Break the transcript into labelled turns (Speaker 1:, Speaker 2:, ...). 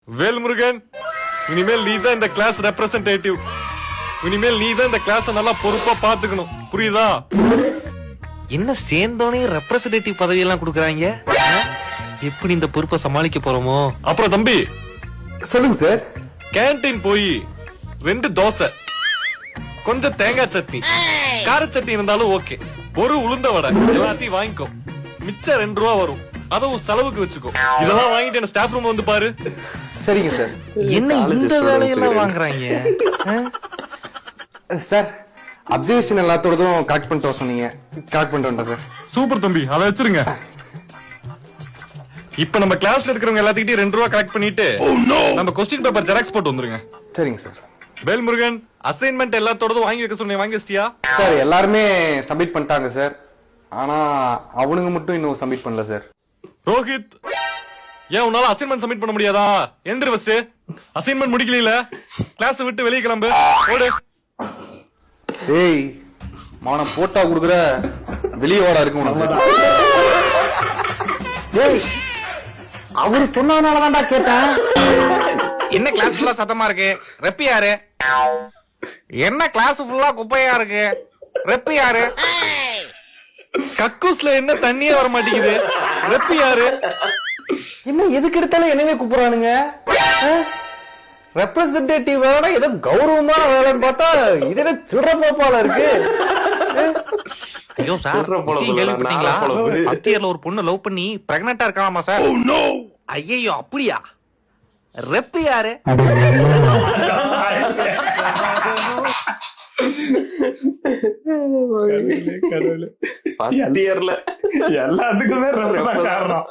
Speaker 1: வேல்முருகன், இனிமேல் நீ தான் இந்த கிளாஸ் ரெப்ரசன்டேட்டிவ். இனிமேல் நீ தான் இந்த கிளாஸ் நல்லா பொறுப்பா பாத்துக்கணும், புரியுதா?
Speaker 2: என்ன சேர்ந்தோனே ரெப்ரசன்டேட்டிவ் பதவி எல்லாம் கொடுக்கறாங்க? எப்படி இந்த பொறுப்பை சமாளிக்க போறோமோ?
Speaker 1: அப்புறம் தம்பி,
Speaker 3: சொல்லுங்க சார்.
Speaker 1: கேண்டீன் போய் 2 தோசை, கொஞ்சம் தேங்காய் சட்னி, கார சட்னி இருந்தாலும் ஓகே, ஒரு உளுந்த வடை எல்லாத்தையும் வாங்கிக்கோ. மிச்சம் 2 ரூபா வரும், அதுவும் செலவுக்கு வச்சுக்கோ. இதெல்லாம் வாங்கிட்டு என்ன ஸ்டாஃப் ரூம் வந்து பாரு.
Speaker 3: சரிங்க சார்.
Speaker 2: என்ன இந்த வேலையெல்லாம் வாங்குறாங்க?
Speaker 3: சார், அப்சர்வேஷன் எல்லாத்தோடதும் கரெக்ட் பண்ணிட்டு வர சொன்னீங்க. கரெக்ட் பண்ணிட்டு வந்துட்டேன் சார்.
Speaker 1: சூப்பர் தம்பி, அதை வச்சிருங்க. இப்ப நம்ம கிளாஸ்ல இருக்கிறவங்க எல்லாத்துக்கிட்டையும் 2 ரூபா கலெக்ட் பண்ணிட்டு நம்ம கொஸ்டின் பேப்பர் ஜெராக்ஸ் போட்டு வந்துருங்க.
Speaker 3: சரிங்க சார்.
Speaker 1: வேல்முருகன், அசைன்மெண்ட் எல்லாத்தோடதும் வாங்கி வைக்க சொன்னீங்க, வாங்கி வச்சிட்டியா?
Speaker 3: சார், எல்லாருமே சப்மிட் பண்ணிட்டாங்க சார். ஆனா அவனுங்க மட்டும் இன்னும் சப்மிட் பண்ணல சார்.
Speaker 1: ரோஹித், ஏன் உன்னால அசைன்மெண்ட் சப்மிட் பண்ண முடியாதா? எந்திர ஃபர்ஸ்ட். அசைன்மெண்ட் முடிக்கல, கிளாஸ் விட்டு வெளியே கிளம்பு, ஓடு.
Speaker 3: ஏய், மானம் போட்டா குடுக்குற, வெளியே வாடா இருக்கு உனக்கு.
Speaker 4: ஏய், அவரு சொன்னதுனாலதான்டா கேட்டேன்.
Speaker 2: என்ன கிளாஸ் ஃபுல்லா சத்தமா இருக்கு? ரெப்பி யாரு? என்ன கிளாஸ் ஃபுல்லா குப்பையா இருக்கு? ரெப்பி யாரு?
Speaker 1: கக்கூஸ்ல என்ன தண்ணியே வர மாட்டேங்குது, ரெப்பி யாரு?
Speaker 4: என்ன எதுக்கு எடுத்தாலும் என்னவே கூப்பிடுறானுங்க? ரெப்ரசன்டேட்டிவ் வேலை ஏதோ கௌரவமான வேலைன்னு பார்த்தா இது என்ன சில்லற பாப்பால இருக்கு.
Speaker 2: ஐயோ சார், விஷயம் கேள்விப்பட்டீங்களா? ஃபர்ஸ்ட் இயர்ல ஒரு பொண்ணு லவ் பண்ணி பிரெக்னெண்டா இருக்காமா சார். ஐயோ, அப்படியா? ரெப்பி யாரு?
Speaker 5: ஃபர்ஸ்ட் இயர்ல எல்லாத்துக்குமே ரொம்ப காரணம்.